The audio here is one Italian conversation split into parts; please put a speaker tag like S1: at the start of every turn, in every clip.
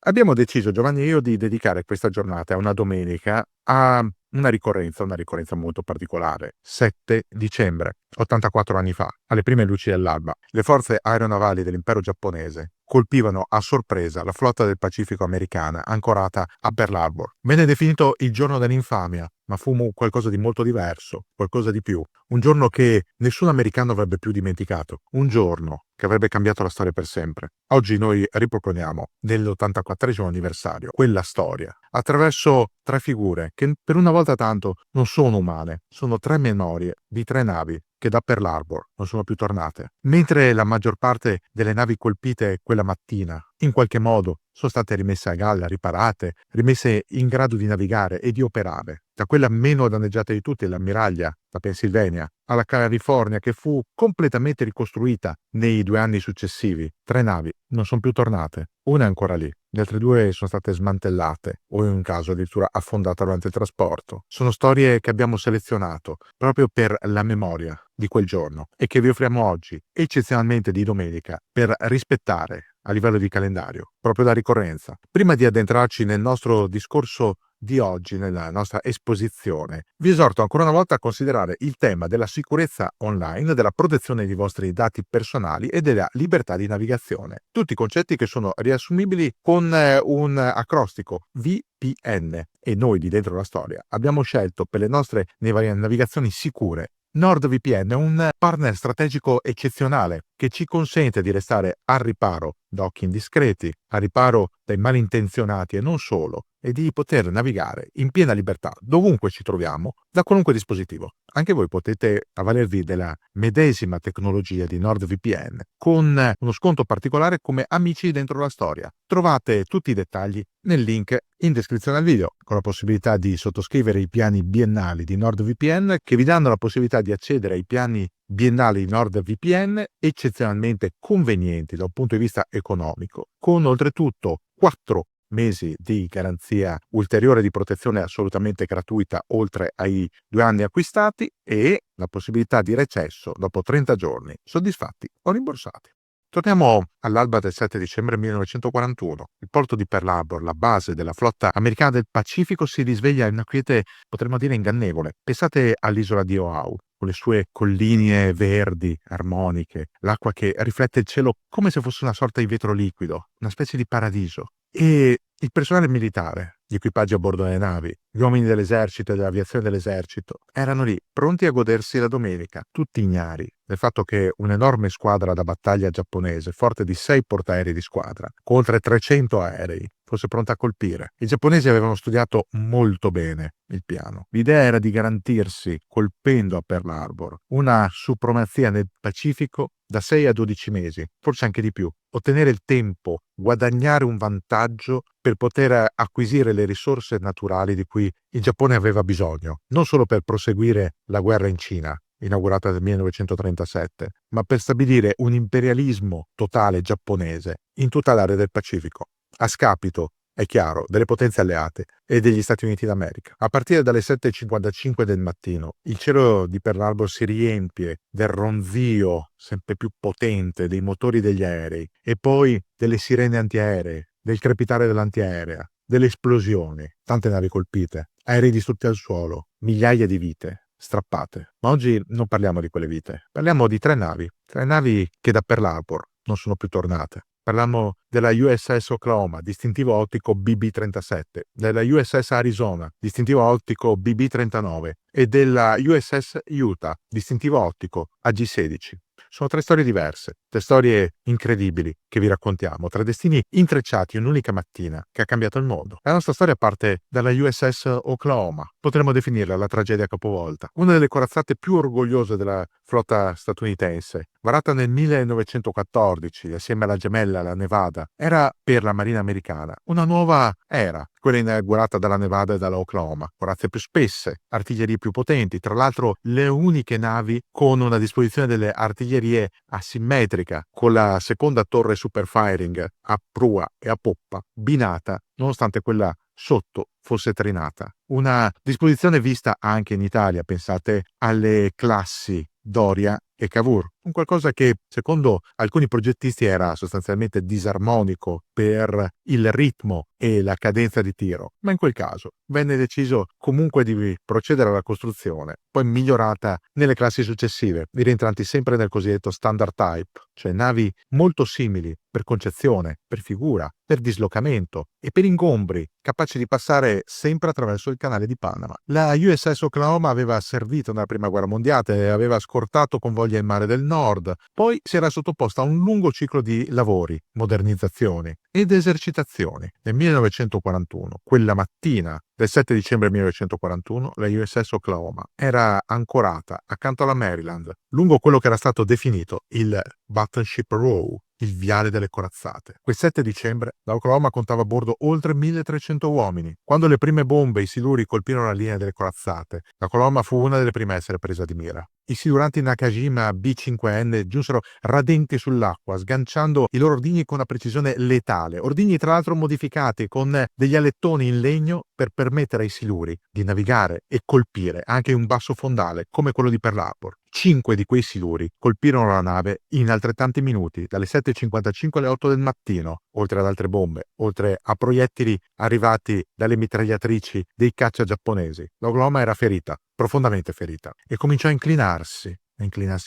S1: Abbiamo deciso, Giovanni e io, di dedicare questa giornata, una domenica, a una ricorrenza molto particolare. 7 dicembre, 84 anni fa, alle prime luci dell'alba, le forze aeronavali dell'impero giapponese colpivano a sorpresa la flotta del Pacifico americana ancorata a Pearl Harbor. Venne definito il giorno dell'infamia, ma fu qualcosa di molto diverso, qualcosa di più. Un giorno che nessun americano avrebbe più dimenticato. Un giorno che avrebbe cambiato la storia per sempre. Oggi noi riproponiamo, nell'84esimo anniversario, quella storia, attraverso 3 figure che per una volta tanto non sono umane, sono 3 memorie di 3 navi che da Pearl Harbor non sono più tornate. Mentre la maggior parte delle navi colpite quella mattina, in qualche modo, sono state rimesse a galla, riparate, rimesse in grado di navigare e di operare. Da quella meno danneggiata di tutte, l'ammiraglia, la Pennsylvania, alla California, che fu completamente ricostruita nei 2 anni successivi. 3 navi non sono più tornate. Una è ancora lì. Le altre 2 sono state smantellate o in un caso addirittura affondate durante il trasporto. Sono storie che abbiamo selezionato proprio per la memoria di quel giorno e che vi offriamo oggi, eccezionalmente di domenica, per rispettare a livello di calendario proprio la ricorrenza. Prima di addentrarci nel nostro discorso di oggi, nella nostra esposizione, vi esorto ancora una volta a considerare il tema della sicurezza online, della protezione dei vostri dati personali e della libertà di navigazione. Tutti concetti che sono riassumibili con un acrostico VPN, e noi di Dentro la Storia abbiamo scelto per le nostre navigazioni sicure NordVPN, è un partner strategico eccezionale che ci consente di restare al riparo da occhi indiscreti, al riparo dai malintenzionati e non solo, e di poter navigare in piena libertà dovunque ci troviamo, da qualunque dispositivo. Anche voi potete avvalervi della medesima tecnologia di NordVPN con uno sconto particolare come amici Dentro la Storia. Trovate tutti i dettagli nel link in descrizione al video, con la possibilità di sottoscrivere i piani biennali di NordVPN che vi danno la possibilità di accedere ai piani biennali di NordVPN eccezionalmente convenienti da un punto di vista economico, con oltretutto 4 mesi di garanzia ulteriore di protezione assolutamente gratuita oltre ai 2 anni acquistati e la possibilità di recesso dopo 30 giorni, soddisfatti o rimborsati. Torniamo all'alba del 7 dicembre 1941. Il porto di Pearl Harbor, la base della flotta americana del Pacifico, si risveglia in una quiete, potremmo dire, ingannevole. Pensate all'isola di Oahu, con le sue colline verdi, armoniche, l'acqua che riflette il cielo come se fosse una sorta di vetro liquido, una specie di paradiso. E il personale militare, gli equipaggi a bordo delle navi, gli uomini dell'esercito e dell'aviazione dell'esercito, erano lì, pronti a godersi la domenica, tutti ignari del fatto che un'enorme squadra da battaglia giapponese, forte di 6 portaerei di squadra, con oltre 300 aerei, fosse pronta a colpire. I giapponesi avevano studiato molto bene il piano. L'idea era di garantirsi, colpendo a Pearl Harbor, una supremazia nel Pacifico da 6 a 12 mesi, forse anche di più. Ottenere il tempo, guadagnare un vantaggio per poter acquisire le risorse naturali di cui il Giappone aveva bisogno, non solo per proseguire la guerra in Cina, inaugurata nel 1937, ma per stabilire un imperialismo totale giapponese in tutta l'area del Pacifico, a scapito, è chiaro, delle potenze alleate e degli Stati Uniti d'America. A partire dalle 7:55 del mattino, il cielo di Pearl Harbor si riempie del ronzio sempre più potente dei motori degli aerei e poi delle sirene antiaeree, del crepitare dell'antiaerea, delle esplosioni, tante navi colpite, aerei distrutti al suolo, migliaia di vite strappate. Ma oggi non parliamo di quelle vite, parliamo di 3 navi che da Pearl Harbor non sono più tornate. Parliamo della USS Oklahoma, distintivo ottico BB-37, della USS Arizona, distintivo ottico BB-39 e della USS Utah, distintivo ottico AG-16. Sono 3 storie diverse, 3 storie incredibili che vi raccontiamo, 3 destini intrecciati in un'unica mattina che ha cambiato il mondo. La nostra storia parte dalla USS Oklahoma, potremmo definirla la tragedia capovolta, una delle corazzate più orgogliose della flotta statunitense, varata nel 1914 assieme alla gemella, la Nevada, era per la Marina americana una nuova era, quella inaugurata dalla Nevada e dalla Oklahoma, corazze più spesse, artiglierie più potenti, tra l'altro le uniche navi con una disposizione delle artiglierie asimmetrica, con la seconda torre Superfiring a prua e a poppa, binata, nonostante quella sotto fosse trinata. Una disposizione vista anche in Italia, pensate alle classi Doria e Cavour, un qualcosa che secondo alcuni progettisti era sostanzialmente disarmonico per il ritmo e la cadenza di tiro, ma in quel caso venne deciso comunque di procedere alla costruzione, poi migliorata nelle classi successive, rientranti sempre nel cosiddetto standard type, cioè navi molto simili per concezione, per figura, per dislocamento e per ingombri, capaci di passare sempre attraverso il canale di Panama. La USS Oklahoma aveva servito nella Prima Guerra Mondiale e aveva scortato convogli in Mare del Nord, poi si era sottoposta a un lungo ciclo di lavori, modernizzazioni ed esercitazioni. Nel 1941, quella mattina del 7 dicembre 1941, la USS Oklahoma era ancorata accanto alla Maryland, lungo quello che era stato definito il Battleship Row, il viale delle corazzate. Quel 7 dicembre la Oklahoma contava a bordo oltre 1300 uomini. Quando le prime bombe e i siluri colpirono la linea delle corazzate, la Oklahoma fu una delle prime a essere presa di mira. I siluranti Nakajima B5N giunsero radenti sull'acqua, sganciando i loro ordigni con una precisione letale. Ordigni tra l'altro modificati con degli alettoni in legno per permettere ai siluri di navigare e colpire anche un basso fondale come quello di Pearl Harbor. 5 di quei siluri colpirono la nave in altrettanti minuti, dalle 7:55 alle 8 del mattino, oltre ad altre bombe, oltre a proiettili arrivati dalle mitragliatrici dei caccia giapponesi. L'Oklahoma era ferita, profondamente ferita, e cominciò a inclinarsi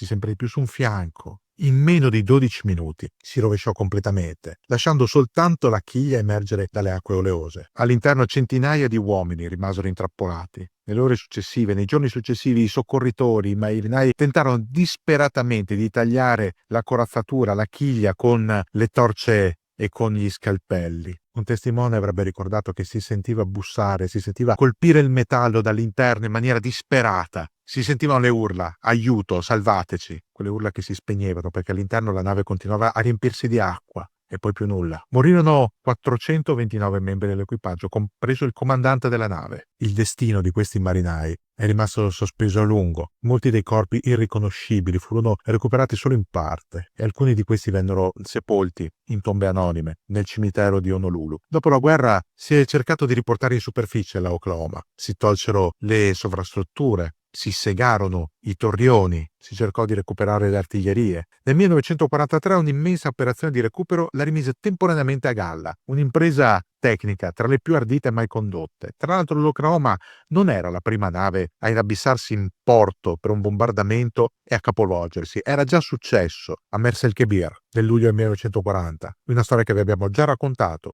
S1: sempre di più su un fianco. In meno di 12 minuti si rovesciò completamente, lasciando soltanto la chiglia emergere dalle acque oleose. All'interno centinaia di uomini rimasero intrappolati. Nelle ore successive, nei giorni successivi, i soccorritori, i marinai tentarono disperatamente di tagliare la corazzatura, la chiglia con le torce e con gli scalpelli. Un testimone avrebbe ricordato che si sentiva bussare, si sentiva colpire il metallo dall'interno in maniera disperata. Si sentivano le urla, aiuto, salvateci, quelle urla che si spegnevano perché all'interno la nave continuava a riempirsi di acqua. E poi più nulla. Morirono 429 membri dell'equipaggio, compreso il comandante della nave. Il destino di questi marinai è rimasto sospeso a lungo. Molti dei corpi irriconoscibili furono recuperati solo in parte e alcuni di questi vennero sepolti in tombe anonime nel cimitero di Honolulu. Dopo la guerra si è cercato di riportare in superficie la Oklahoma. Si tolsero le sovrastrutture, si segarono i torrioni, si cercò di recuperare le artiglierie. Nel 1943 un'immensa operazione di recupero la rimise temporaneamente a galla, un'impresa tecnica tra le più ardite mai condotte. Tra l'altro l'Oklahoma non era la prima nave a inabissarsi in porto per un bombardamento e a capovolgersi. Era già successo a Mers el-Kebir nel luglio del 1940, una storia che vi abbiamo già raccontato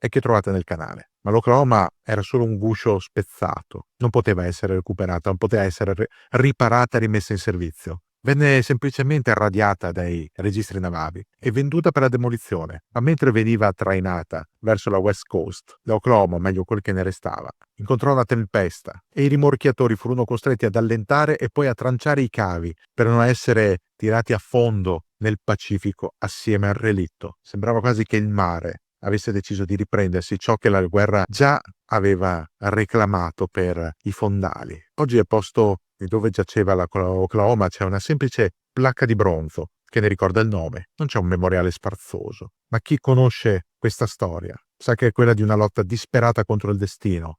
S1: e che trovate nel canale. Ma l'Oklahoma era solo un guscio spezzato, non poteva essere recuperata, non poteva essere riparata e rimessa in servizio. Venne semplicemente irradiata dai registri navali e venduta per la demolizione, ma mentre veniva trainata verso la West Coast, l'Oklahoma, meglio quel che ne restava, incontrò una tempesta e i rimorchiatori furono costretti ad allentare e poi a tranciare i cavi per non essere tirati a fondo nel Pacifico assieme al relitto. Sembrava quasi che il mare avesse deciso di riprendersi ciò che la guerra già aveva reclamato per i fondali. Oggi al posto di dove giaceva la Oklahoma c'è una semplice placca di bronzo che ne ricorda il nome. Non c'è un memoriale sfarzoso, ma chi conosce questa storia sa che è quella di una lotta disperata contro il destino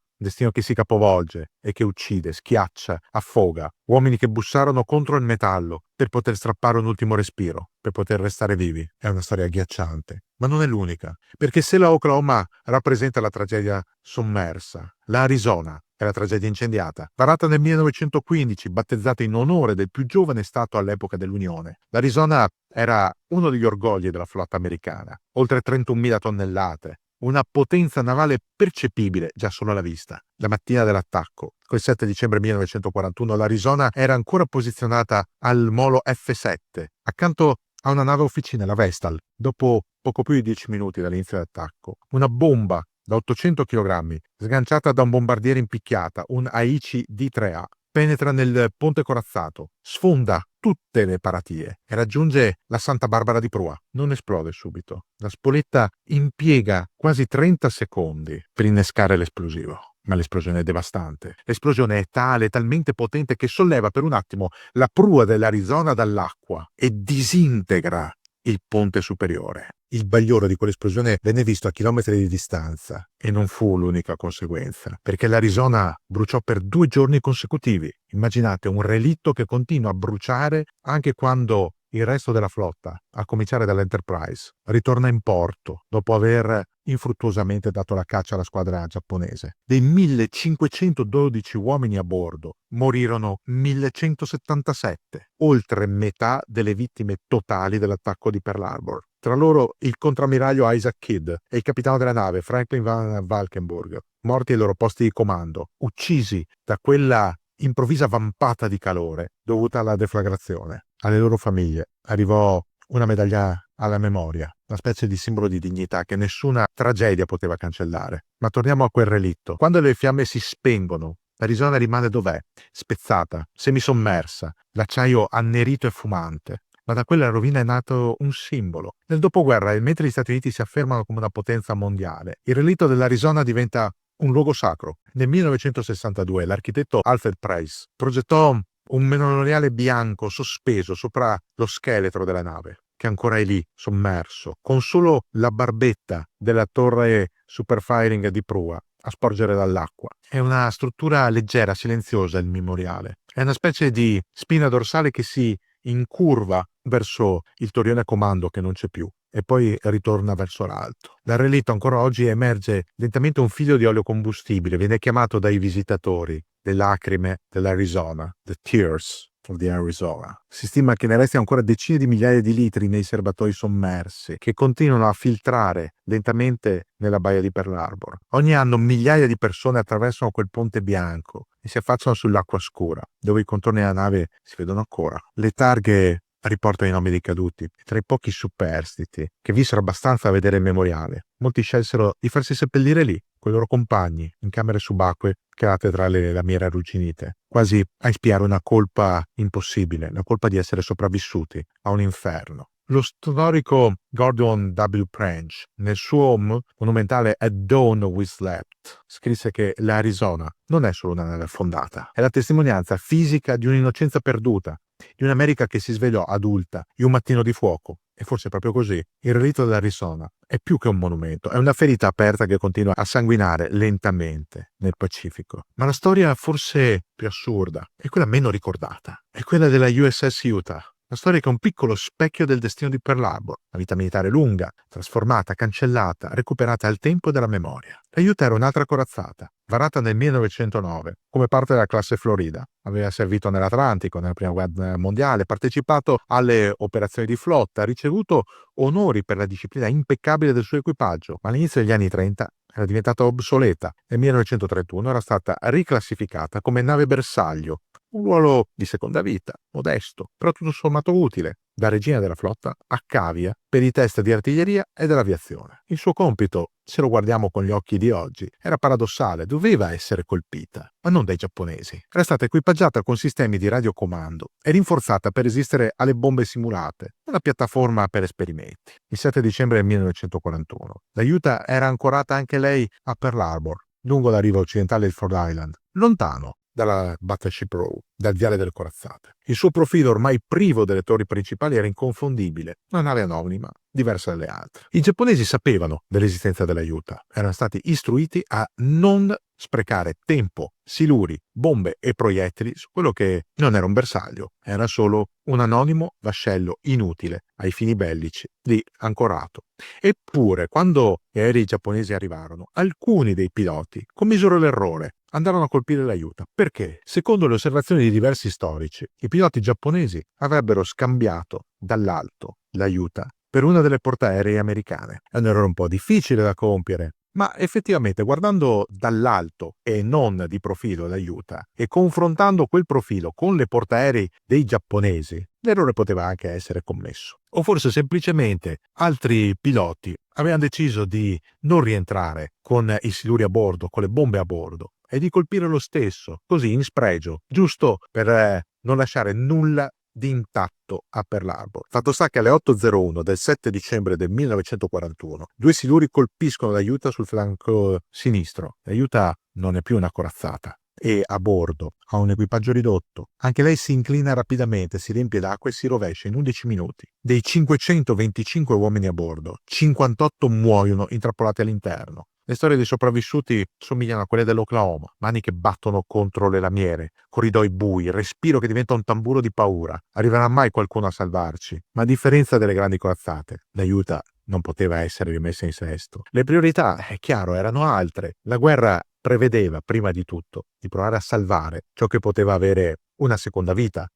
S1: che si capovolge e che uccide, schiaccia, affoga, uomini che bussarono contro il metallo per poter strappare un ultimo respiro, per poter restare vivi. È una storia agghiacciante, ma non è l'unica, perché se la Oklahoma rappresenta la tragedia sommersa, la Arizona è la tragedia incendiata, varata nel 1915, battezzata in onore del più giovane stato all'epoca dell'Unione. L'Arizona era uno degli orgogli della flotta americana, oltre 31.000 tonnellate, una potenza navale percepibile già solo alla vista. La mattina dell'attacco, quel 7 dicembre 1941, l'Arizona era ancora posizionata al molo F7, accanto a una nave officina, la Vestal. Dopo poco più di 10 minuti dall'inizio dell'attacco, una bomba da 800 kg, sganciata da un bombardiere impicchiata, un Aichi D3A, penetra nel ponte corazzato, sfonda tutte le paratie e raggiunge la Santa Barbara di prua. Non esplode subito. La spoletta impiega quasi 30 secondi per innescare l'esplosivo. Ma l'esplosione è devastante. L'esplosione è talmente potente che solleva per un attimo la prua dell'Arizona dall'acqua e disintegra il ponte superiore. Il bagliore di quell'esplosione venne visto a chilometri di distanza e non fu l'unica conseguenza, perché l'Arizona bruciò per 2 giorni consecutivi. Immaginate un relitto che continua a bruciare anche quando il resto della flotta, a cominciare dall'Enterprise, ritorna in porto dopo aver infruttuosamente dato la caccia alla squadra giapponese. Dei 1512 uomini a bordo morirono 1177, oltre metà delle vittime totali dell'attacco di Pearl Harbor. Tra loro il contrammiraglio Isaac Kidd e il capitano della nave Franklin Van Valkenburg, morti ai loro posti di comando, uccisi da quella improvvisa vampata di calore dovuta alla deflagrazione. Alle loro famiglie arrivò una medaglia alla memoria, una specie di simbolo di dignità che nessuna tragedia poteva cancellare. Ma torniamo a quel relitto. Quando le fiamme si spengono, l'Arizona rimane dov'è? Spezzata, semisommersa, l'acciaio annerito e fumante. Ma da quella rovina è nato un simbolo. Nel dopoguerra, e mentre gli Stati Uniti si affermano come una potenza mondiale, il relitto dell'Arizona diventa un luogo sacro. Nel 1962 l'architetto Alfred Price progettò un memoriale bianco sospeso sopra lo scheletro della nave, che ancora è lì, sommerso, con solo la barbetta della torre Superfiring di prua a sporgere dall'acqua. È una struttura leggera, silenziosa il memoriale. È una specie di spina dorsale che si incurva verso il torione a comando che non c'è più e poi ritorna verso l'alto. Dal relitto ancora oggi emerge lentamente un figlio di olio combustibile, viene chiamato dai visitatori le lacrime dell'Arizona, the tears of the Arizona. Si stima che ne resti ancora decine di migliaia di litri nei serbatoi sommersi che continuano a filtrare lentamente nella baia di Pearl Harbor. Ogni anno migliaia di persone attraversano quel ponte bianco e si affacciano sull'acqua scura, dove i contorni della nave si vedono ancora. Le targhe riportano i nomi dei caduti. Tra i pochi superstiti che vissero abbastanza a vedere il memoriale, molti scelsero di farsi seppellire lì, con i loro compagni, in camere subacquee create tra le lamiere arrugginite, quasi a espiare una colpa impossibile, la colpa di essere sopravvissuti a un inferno. Lo storico Gordon W. Prange, nel suo monumentale At Dawn We Slept, scrisse che l'Arizona non è solo una nave affondata, è la testimonianza fisica di un'innocenza perduta, di un'America che si svegliò adulta in un mattino di fuoco. E forse è proprio così. Il relitto dell'Arizona è più che un monumento, è una ferita aperta che continua a sanguinare lentamente nel Pacifico. Ma la storia forse più assurda è quella meno ricordata, è quella della USS Utah. La storia che è un piccolo specchio del destino di Pearl Harbor, una vita militare lunga, trasformata, cancellata, recuperata al tempo della memoria. La Utah era un'altra corazzata, varata nel 1909 come parte della classe Florida. Aveva servito nell'Atlantico nella prima guerra mondiale, partecipato alle operazioni di flotta, ha ricevuto onori per la disciplina impeccabile del suo equipaggio, ma all'inizio degli anni 30 era diventata obsoleta. Nel 1931 era stata riclassificata come nave bersaglio, un ruolo di seconda vita, modesto, però tutto sommato utile, da regina della flotta a cavia per i test di artiglieria e dell'aviazione. Il suo compito, se lo guardiamo con gli occhi di oggi, era paradossale, doveva essere colpita, ma non dai giapponesi. Era stata equipaggiata con sistemi di radiocomando e rinforzata per resistere alle bombe simulate, una piattaforma per esperimenti. Il 7 dicembre del 1941, la Utah era ancorata anche lei a Pearl Harbor, lungo la riva occidentale del Ford Island, lontano dalla Battleship Row, dal viale delle corazzate. Il suo profilo, ormai privo delle torri principali, era inconfondibile, una nave anonima, diversa dalle altre. I giapponesi sapevano dell'esistenza della Utah, erano stati istruiti a non sprecare tempo, siluri, bombe e proiettili su quello che non era un bersaglio, era solo un anonimo vascello inutile ai fini bellici, lì ancorato. Eppure, quando gli aerei giapponesi arrivarono, alcuni dei piloti commisero l'errore. Andarono a colpire la Utah. Perché? Secondo le osservazioni di diversi storici, i piloti giapponesi avrebbero scambiato dall'alto la Utah per una delle portaerei americane. È un errore un po' difficile da compiere, ma effettivamente guardando dall'alto e non di profilo la Utah e confrontando quel profilo con le portaerei dei giapponesi, l'errore poteva anche essere commesso. O forse semplicemente altri piloti avevano deciso di non rientrare con i siluri a bordo, con le bombe a bordo, e di colpire lo stesso, così in spregio, giusto per non lasciare nulla di intatto a Pearl Harbor. Fatto sta che alle 8:01 del 7 dicembre del 1941 due siluri colpiscono la Utah sul flanco sinistro. La Utah non è più una corazzata e a bordo ha un equipaggio ridotto. Anche lei si inclina rapidamente, si riempie d'acqua e si rovescia in 11 minuti. Dei 525 uomini a bordo, 58 muoiono intrappolati all'interno. Le storie dei sopravvissuti somigliano a quelle dell'Oklahoma, mani che battono contro le lamiere, corridoi bui, respiro che diventa un tamburo di paura. Arriverà mai qualcuno a salvarci? Ma a differenza delle grandi corazzate, l'aiuta non poteva essere rimessa in sesto. Le priorità, è chiaro, erano altre. La guerra prevedeva, prima di tutto, di provare a salvare ciò che poteva avere una seconda vita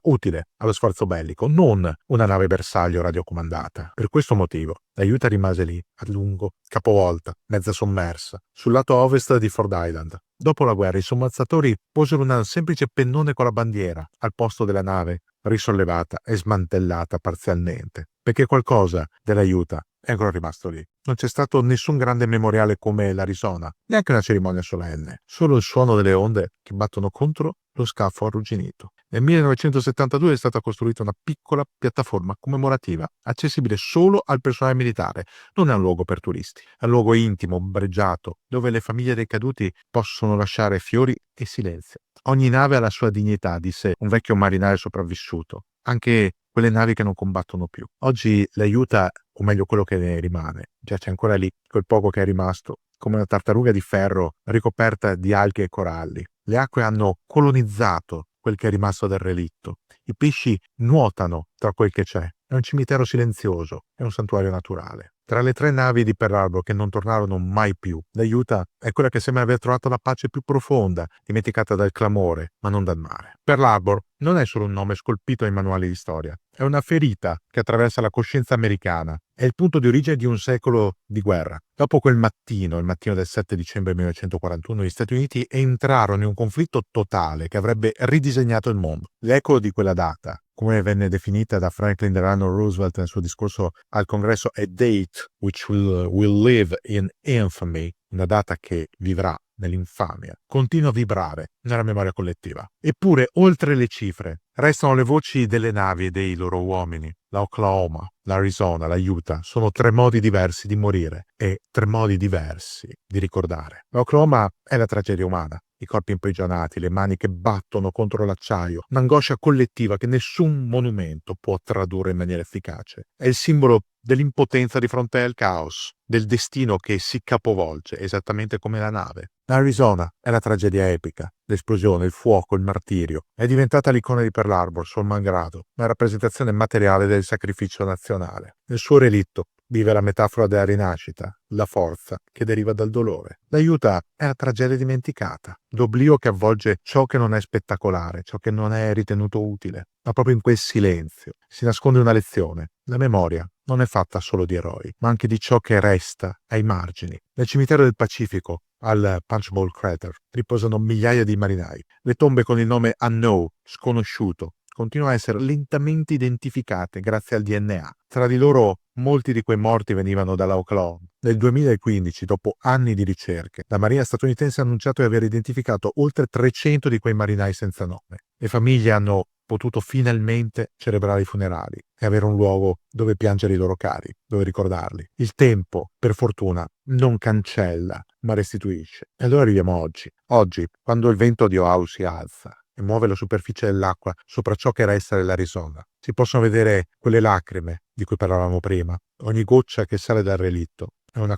S1: utile allo sforzo bellico, non una nave bersaglio radiocomandata. Per questo motivo, l'aiuta rimase lì, a lungo, capovolta, mezza sommersa, sul lato ovest di Ford Island. Dopo la guerra, i sommozzatori posero un semplice pennone con la bandiera al posto della nave, risollevata e smantellata parzialmente, perché qualcosa dell'aiuta è ancora rimasto lì. Non c'è stato nessun grande memoriale come l'Arizona, neanche una cerimonia solenne, solo il suono delle onde che battono contro lo scafo arrugginito. Nel 1972 è stata costruita una piccola piattaforma commemorativa, accessibile solo al personale militare. Non è un luogo per turisti, è un luogo intimo, ombreggiato, dove le famiglie dei caduti possono lasciare fiori e silenzio. Ogni nave ha la sua dignità, disse un vecchio marinaio sopravvissuto, anche quelle navi che non combattono più. Oggi l'aiuta, o meglio quello che ne rimane, giace ancora lì, quel poco che è rimasto, come una tartaruga di ferro ricoperta di alghe e coralli. Le acque hanno colonizzato quel che è rimasto del relitto. I pesci nuotano tra quel che c'è. È un cimitero silenzioso, è un santuario naturale. Tra le 3 navi di Pearl Harbor che non tornarono mai più, l'aiuta è quella che sembra aver trovato la pace più profonda, dimenticata dal clamore, ma non dal mare. Pearl Harbor non è solo un nome scolpito ai manuali di storia, è una ferita che attraversa la coscienza americana. È il punto di origine di un secolo di guerra. Dopo quel mattino, il mattino del 7 dicembre 1941, gli Stati Uniti entrarono in un conflitto totale che avrebbe ridisegnato il mondo. L'eco di quella data, come venne definita da Franklin Delano Roosevelt nel suo discorso al Congresso, a date which will live in infamy, una data che vivrà nell'infamia, continua a vibrare nella memoria collettiva. Eppure, oltre le cifre, restano le voci delle navi e dei loro uomini. La Oklahoma, l'Arizona, la Utah sono 3 modi diversi di morire e 3 modi diversi di ricordare. La Oklahoma è la tragedia umana. I corpi imprigionati, le mani che battono contro l'acciaio, un'angoscia collettiva che nessun monumento può tradurre in maniera efficace. È il simbolo dell'impotenza di fronte al caos, del destino che si capovolge, esattamente come la nave. L'Arizona è la tragedia epica, l'esplosione, il fuoco, il martirio. È diventata l'icona di Pearl Harbor, suo malgrado, una rappresentazione materiale del sacrificio nazionale. Nel suo relitto vive la metafora della rinascita, la forza che deriva dal dolore. L'aiuta è la tragedia dimenticata, l'oblio che avvolge ciò che non è spettacolare, ciò che non è ritenuto utile. Ma proprio in quel silenzio si nasconde una lezione. La memoria non è fatta solo di eroi, ma anche di ciò che resta ai margini. Nel cimitero del Pacifico, al Punchbowl Crater, riposano migliaia di marinai. Le tombe con il nome Unknown, sconosciuto, continuano a essere lentamente identificate grazie al DNA. Tra di loro molti di quei morti venivano dalla Oklahoma. Nel 2015, dopo anni di ricerche, la Marina statunitense ha annunciato di aver identificato oltre 300 di quei marinai senza nome. Le famiglie hanno potuto finalmente celebrare i funerali e avere un luogo dove piangere i loro cari, dove ricordarli. Il tempo, per fortuna, non cancella, ma restituisce. E allora arriviamo oggi. Oggi, quando il vento di Oahu si alza e muove la superficie dell'acqua sopra ciò che resta dell'Arizona, si possono vedere quelle lacrime di cui parlavamo prima. Ogni goccia che sale dal relitto è un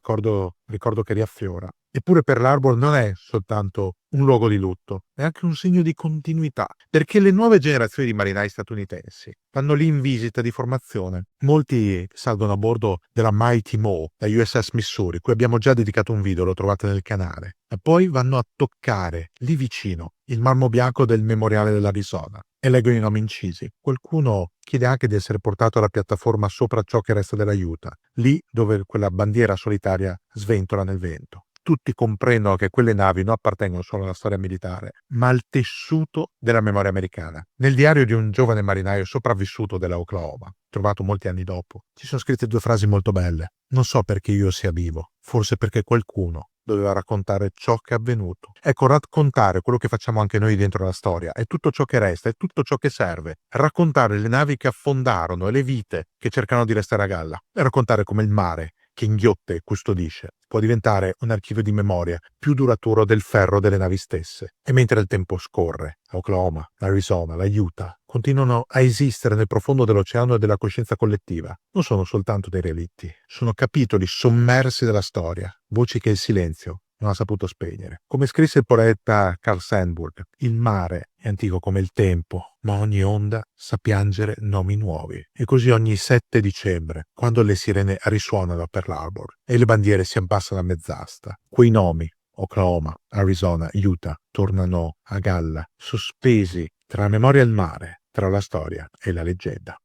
S1: ricordo che riaffiora. Eppure Pearl Harbor non è soltanto un luogo di lutto, è anche un segno di continuità, perché le nuove generazioni di marinai statunitensi vanno lì in visita di formazione. Molti salgono a bordo della Mighty Mo, la USS Missouri, cui abbiamo già dedicato un video, lo trovate nel canale, e poi vanno a toccare lì vicino il marmo bianco del memoriale dell'Arizona e leggono i nomi incisi. Qualcuno chiede anche di essere portato alla piattaforma sopra ciò che resta dell'aiuta, lì dove quella bandiera solitaria sventola nel vento. Tutti comprendono che quelle navi non appartengono solo alla storia militare, ma al tessuto della memoria americana. Nel diario di un giovane marinaio sopravvissuto della Oklahoma, trovato molti anni dopo, ci sono scritte 2 frasi molto belle. Non so perché io sia vivo, forse perché qualcuno doveva raccontare ciò che è avvenuto. Ecco, raccontare quello che facciamo anche noi dentro la storia è tutto ciò che resta, è tutto ciò che serve. Raccontare le navi che affondarono e le vite che cercano di restare a galla. E raccontare come il mare che inghiotte e custodisce, può diventare un archivio di memoria più duraturo del ferro delle navi stesse. E mentre il tempo scorre, Oklahoma, l'Arizona, la Utah continuano a esistere nel profondo dell'oceano e della coscienza collettiva. Non sono soltanto dei relitti, sono capitoli sommersi dalla storia, voci che il silenzio non ha saputo spegnere. Come scrisse il poeta Carl Sandburg, il mare è antico come il tempo, ma ogni onda sa piangere nomi nuovi. E così ogni 7 dicembre, quando le sirene risuonano per l'Arbor e le bandiere si abbassano a mezz'asta, quei nomi, Oklahoma, Arizona, Utah, tornano a galla, sospesi tra la memoria e il mare, tra la storia e la leggenda.